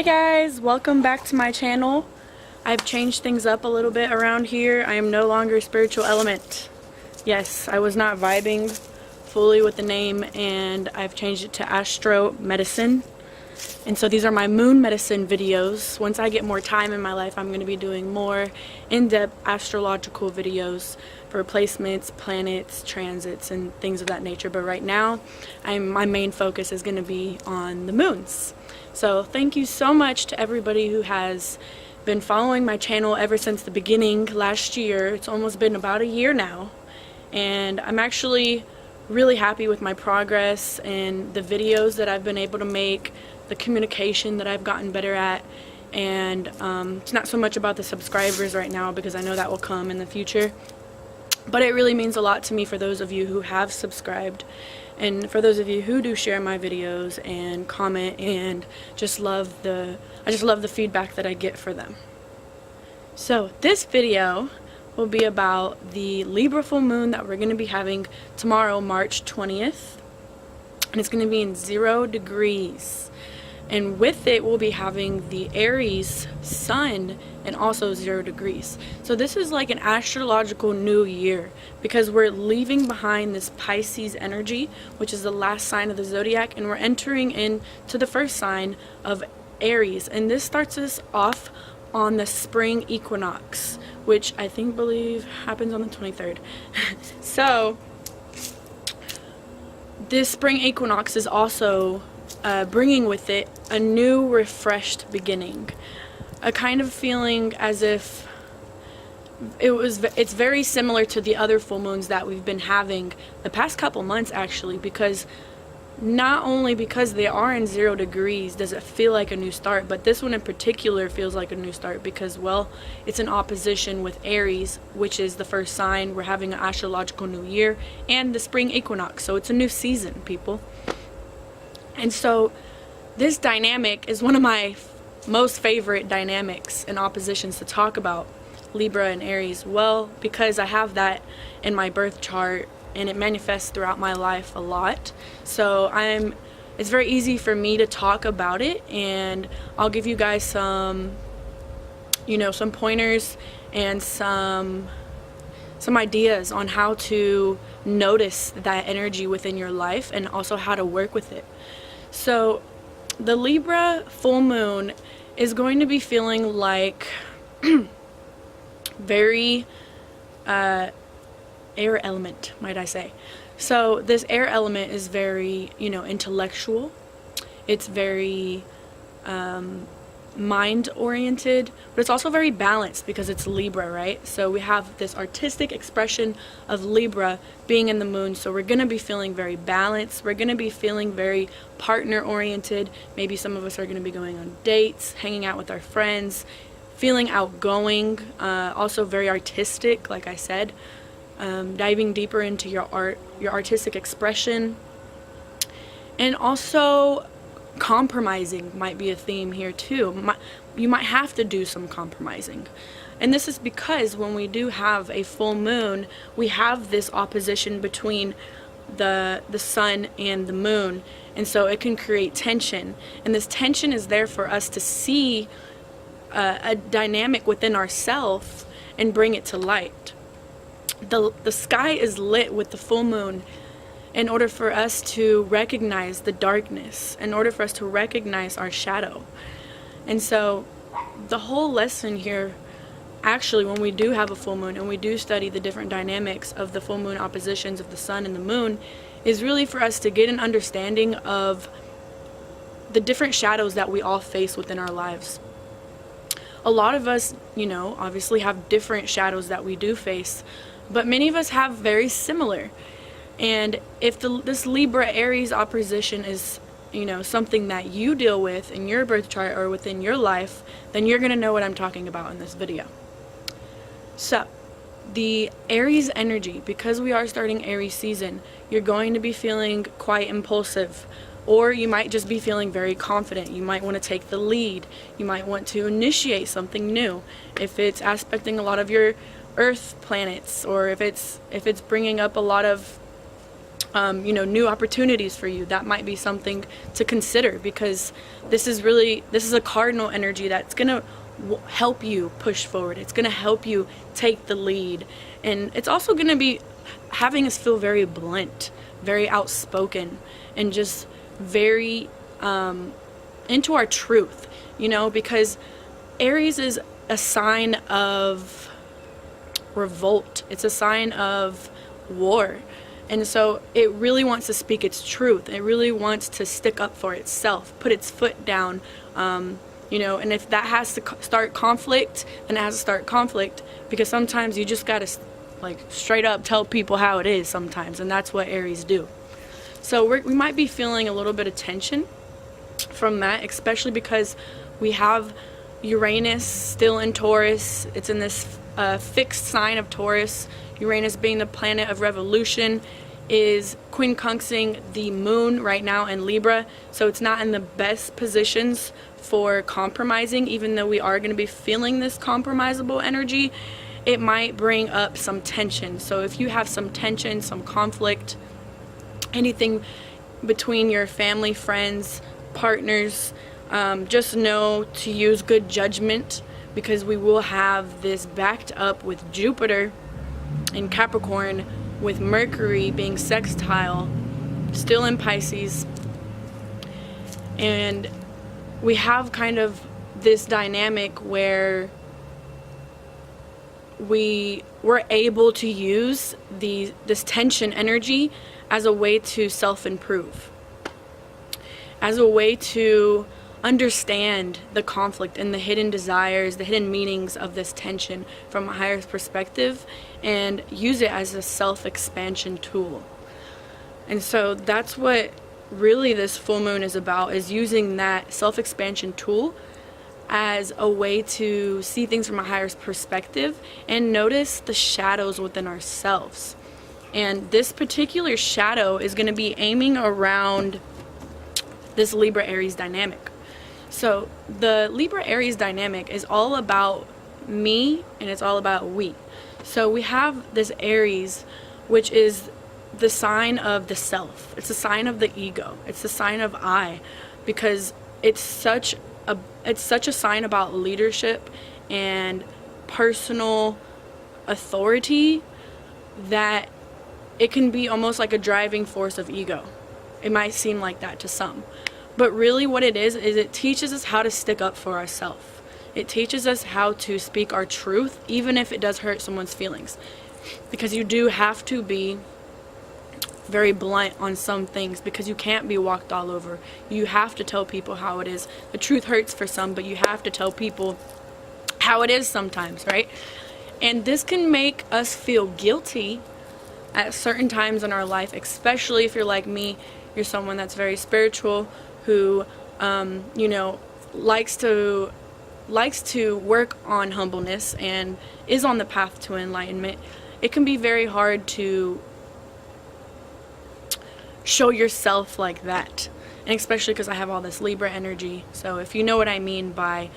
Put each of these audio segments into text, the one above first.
Hey guys, welcome back to my channel. I've changed things up a little bit around here. I am no longer spiritual element. Yes, I was not vibing fully with the name, and I've changed it to astro medicine. And so these are my moon medicine videos. Once I get more time in my life, I'm going to be doing more in-depth astrological videos for placements, planets, transits, and things of that nature. But right now, my main focus is going to be on the moons. So thank you so much to everybody who has been following my channel ever since the beginning last year. It's almost been about a year now, and I'm actually really happy with my progress and the videos that I've been able to make, the communication that I've gotten better at. And it's not so much about the subscribers right now, because I know that will come in the future, but it really means a lot to me for those of you who have subscribed, and for those of you who do share my videos and comment, and I just love the feedback that I get for them. So this video will be about the Libra full moon that we're going to be having tomorrow, March 20th, and it's going to be in 0 degrees. And with it, we'll be having the Aries sun and also 0 degrees. So this is like an astrological new year, because we're leaving behind this Pisces energy, which is the last sign of the zodiac, and we're entering into the first sign of Aries. And this starts us off on the spring equinox, which I believe happens on the 23rd. So this spring equinox is also bringing with it a new, refreshed beginning, a kind of feeling as if it's very similar to the other full moons that we've been having the past couple months, actually, because not only because they are in 0 degrees does it feel like a new start, but this one in particular feels like a new start because, well, it's in opposition with Aries, which is the first sign. We're having an astrological new year and the spring equinox, so it's a new season, people. And so this dynamic is one of my most favorite dynamics and oppositions to talk about, Libra and Aries. Well, because I have that in my birth chart and it manifests throughout my life a lot. So it's very easy for me to talk about it, and I'll give you guys some pointers and some ideas on how to notice that energy within your life and also how to work with it. So the Libra full moon is going to be feeling like very air element, might I say. So this air element is very, intellectual. It's very mind oriented, but it's also very balanced because it's Libra, right? So we have this artistic expression of Libra being in the moon, so we're going to be feeling very balanced. We're going to be feeling very partner oriented. Maybe some of us are going to be going on dates, hanging out with our friends, feeling outgoing, also very artistic, like I said, diving deeper into your art, your artistic expression, and also compromising might be a theme here too. You might have to do some compromising, and this is because when we do have a full moon, we have this opposition between the sun and the moon, and so it can create tension, and this tension is there for us to see a dynamic within ourselves and bring it to light. The sky is lit with the full moon in order for us to recognize the darkness, in order for us to recognize our shadow. And so the whole lesson here, actually, when we do have a full moon and we do study the different dynamics of the full moon oppositions of the sun and the moon, is really for us to get an understanding of the different shadows that we all face within our lives. A lot of us, obviously have different shadows that we do face, but many of us have very similar. And if this Libra Aries opposition is, something that you deal with in your birth chart or within your life, then you're going to know what I'm talking about in this video. So, the Aries energy, because we are starting Aries season, you're going to be feeling quite impulsive, or you might just be feeling very confident. You might want to take the lead. You might want to initiate something new. If it's aspecting a lot of your Earth planets, or if it's bringing up a lot of new opportunities for you. That might be something to consider, because this is a cardinal energy that's gonna help you push forward. It's gonna help you take the lead, and it's also gonna be having us feel very blunt, very outspoken, and just very into our truth, because Aries is a sign of revolt. It's a sign of war. And so it really wants to speak its truth. It really wants to stick up for itself, put its foot down, and if that has to start conflict, then it has to start conflict, because sometimes you just gotta straight up tell people how it is sometimes, and that's what Aries do. So we might be feeling a little bit of tension from that, especially because we have Uranus still in Taurus. It's in this fixed sign of Taurus. Uranus, being the planet of revolution, is quincunxing the moon right now in Libra, so it's not in the best positions for compromising. Even though we are going to be feeling this compromisable energy, it might bring up some tension. So if you have some tension, some conflict, anything between your family, friends, partners, just know to use good judgment, because we will have this backed up with Jupiter in Capricorn, with Mercury being sextile still in Pisces, and we have kind of this dynamic where we're able to use this tension energy as a way to self-improve, as a way to understand the conflict and the hidden desires, the hidden meanings of this tension from a higher perspective, and use it as a self-expansion tool. And so that's what really this full moon is about, is using that self-expansion tool as a way to see things from a higher perspective and notice the shadows within ourselves. And this particular shadow is going to be aiming around this Libra Aries dynamic. So the Libra Aries dynamic is all about me, and it's all about we. So we have this Aries, which is the sign of the self. It's a sign of the ego. It's the sign of I, because it's such a sign about leadership and personal authority that it can be almost like a driving force of ego. It might seem like that to some. But really what it is it teaches us how to stick up for ourselves. It teaches us how to speak our truth, even if it does hurt someone's feelings. Because you do have to be very blunt on some things, because you can't be walked all over. You have to tell people how it is. The truth hurts for some, but you have to tell people how it is sometimes, right? And this can make us feel guilty at certain times in our life, especially if you're like me. You're someone that's very spiritual, who likes to work on humbleness and is on the path to enlightenment. It can be very hard to show yourself like that, and especially because I have all this Libra energy. So if you know what I mean by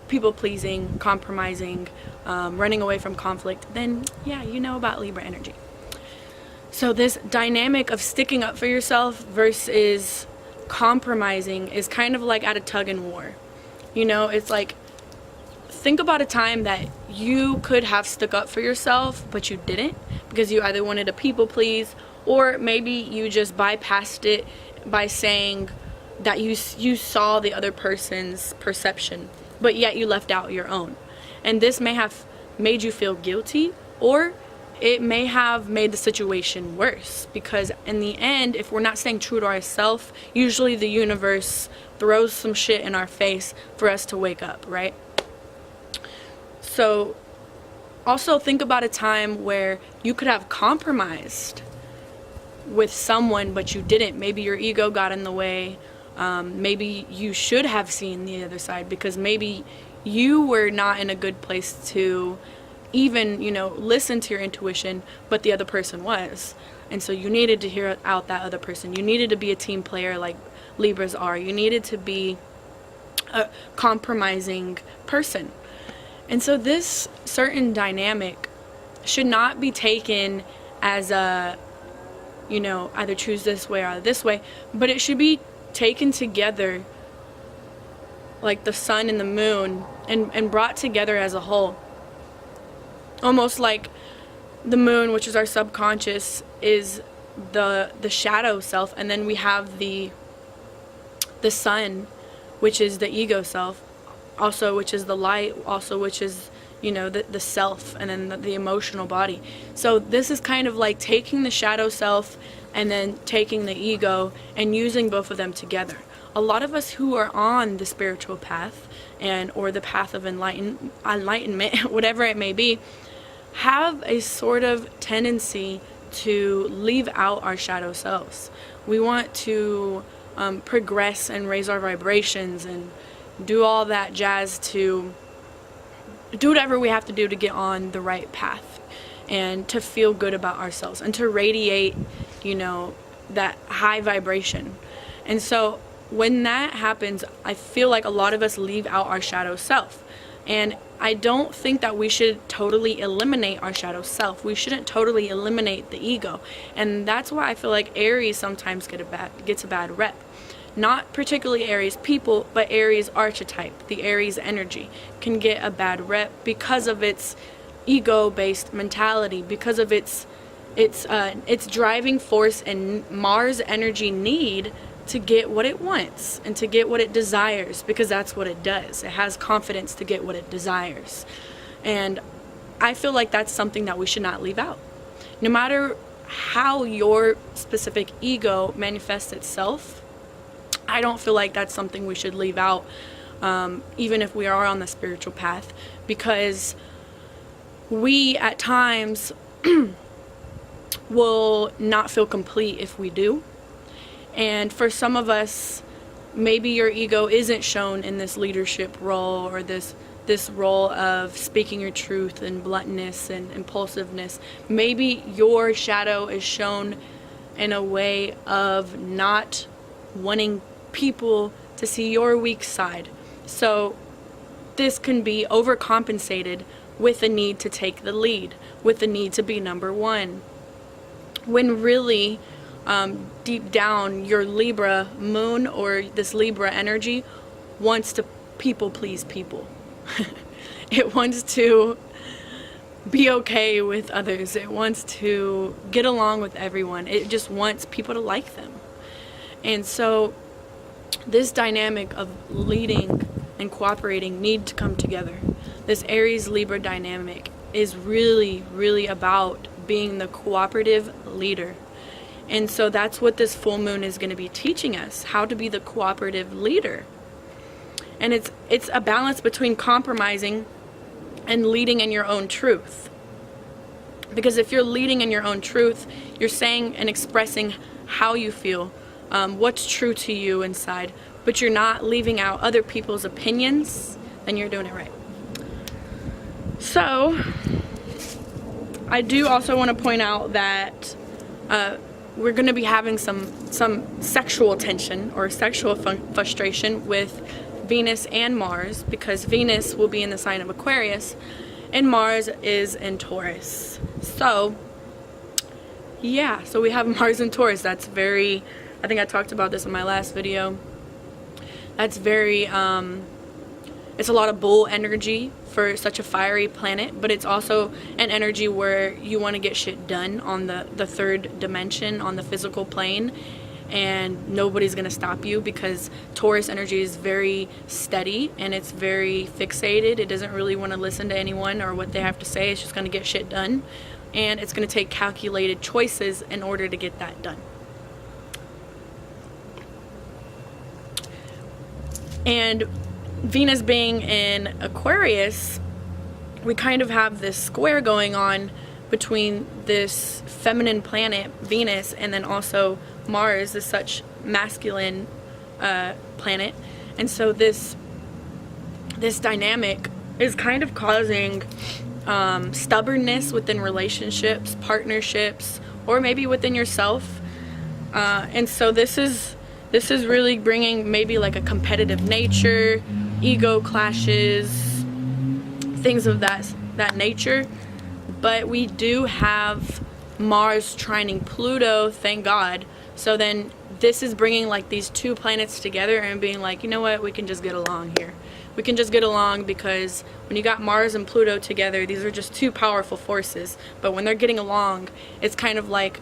people pleasing, compromising, running away from conflict, then yeah, you know about Libra energy. So this dynamic of sticking up for yourself versus compromising is kind of like at a tug and war. It's like, think about a time that you could have stuck up for yourself, but you didn't, because you either wanted to people please, or maybe you just bypassed it by saying that you saw the other person's perception, but yet you left out your own. And this may have made you feel guilty, or it may have made the situation worse, because in the end, if we're not staying true to ourselves, usually the universe throws some shit in our face for us to wake up, right? So also think about a time where you could have compromised with someone, but you didn't. Maybe your ego got in the way. Maybe you should have seen the other side, because maybe you were not in a good place to even, listen to your intuition, but the other person was. And so you needed to hear out that other person. You needed to be a team player like Libras are. You needed to be a compromising person. And so this certain dynamic should not be taken as a you know, either choose this way or this way, but it should be taken together, like the sun and the moon, and brought together as a whole. Almost like the moon, which is our subconscious, is the shadow self, and then we have the sun, which is the ego self, also which is the light, also which is, you know, the self, and then the emotional body. So this is kind of like taking the shadow self and then taking the ego and using both of them together. A lot of us who are on the spiritual path or the path of enlightenment, whatever it may be, have a sort of tendency to leave out our shadow selves. We want to progress and raise our vibrations and do all that jazz, to do whatever we have to do to get on the right path and to feel good about ourselves and to radiate, you know, that high vibration. And so when that happens, I feel like a lot of us leave out our shadow self. And I don't think that we should totally eliminate our shadow self. We shouldn't totally eliminate the ego. And that's why I feel like Aries sometimes gets a bad rep. Not particularly Aries people, but Aries archetype, the Aries energy, can get a bad rep because of its ego-based mentality, because of its driving force and Mars energy need to get what it wants and to get what it desires, because that's what it does. It has confidence to get what it desires. And I feel like that's something that we should not leave out. No matter how your specific ego manifests itself, I don't feel like that's something we should leave out, even if we are on the spiritual path, because we at times will not feel complete if we do. And for some of us, maybe your ego isn't shown in this leadership role or this role of speaking your truth and bluntness and impulsiveness. Maybe your shadow is shown in a way of not wanting people to see your weak side. So this can be overcompensated with the need to take the lead, with the need to be number one, when really deep down your Libra moon or this Libra energy wants to people please people. It wants to be okay with others. It wants to get along with everyone. It just wants people to like them. And so this dynamic of leading and cooperating need to come together. This Aries Libra dynamic is really, really about being the cooperative leader. And so that's what this full moon is going to be teaching us, how to be the cooperative leader. And it's a balance between compromising and leading in your own truth. Because if you're leading in your own truth, you're saying and expressing how you feel, what's true to you inside, but you're not leaving out other people's opinions, then you're doing it right. So I do also want to point out that we're going to be having some sexual tension or sexual frustration with Venus and Mars, because Venus will be in the sign of Aquarius and Mars is in Taurus. So yeah, so we have Mars in Taurus. That's very, I think I talked about this in my last video. That's very it's a lot of bull energy for such a fiery planet, but it's also an energy where you want to get shit done on the third dimension, on the physical plane, and nobody's going to stop you, because Taurus energy is very steady and it's very fixated. It doesn't really want to listen to anyone or what they have to say. It's just going to get shit done, and it's going to take calculated choices in order to get that done. And Venus being in Aquarius, we kind of have this square going on between this feminine planet, Venus, and then also Mars, this such masculine planet. And so this dynamic is kind of causing stubbornness within relationships, partnerships, or maybe within yourself. And so this is really bringing maybe like a competitive nature, ego clashes, things of that nature. But we do have Mars trining Pluto, thank God. So then this is bringing like these two planets together and being like, you know what, we can just get along here. We can just get along, because when you got Mars and Pluto together, these are just two powerful forces. But when they're getting along, it's kind of like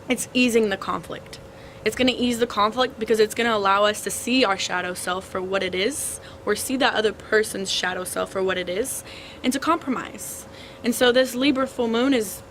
it's easing the conflict. It's going to ease the conflict because it's going to allow us to see our shadow self for what it is, or see that other person's shadow self for what it is, and to compromise. And so this Libra full moon is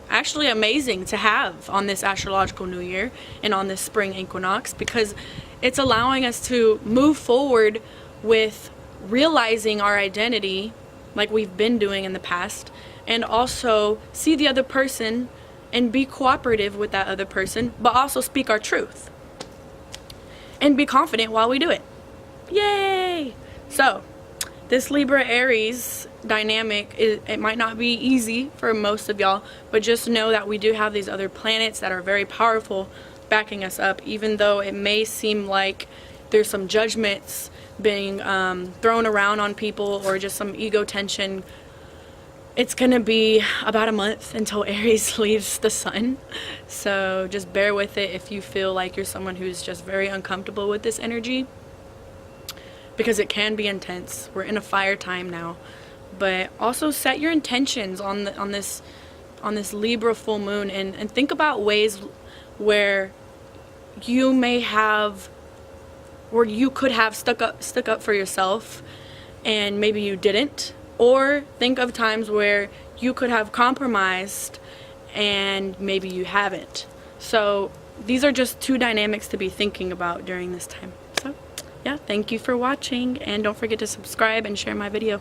actually amazing to have on this astrological new year and on this spring equinox, because it's allowing us to move forward with realizing our identity like we've been doing in the past, and also see the other person and be cooperative with that other person, but also speak our truth and be confident while we do it. Yay! So this Libra Aries dynamic, it might not be easy for most of y'all, but just know that we do have these other planets that are very powerful backing us up, even though it may seem like there's some judgments being thrown around on people, or just some ego tension. It's gonna be about a month until Aries leaves the sun, so just bear with it if you feel like you're someone who's just very uncomfortable with this energy, because it can be intense. We're in a fire time now. But also set your intentions on this Libra full moon, and think about ways where you may have, or you could have stuck up for yourself and maybe you didn't, or think of times where you could have compromised and maybe you haven't. So these are just two dynamics to be thinking about during this time. So yeah, thank you for watching, and don't forget to subscribe and share my video.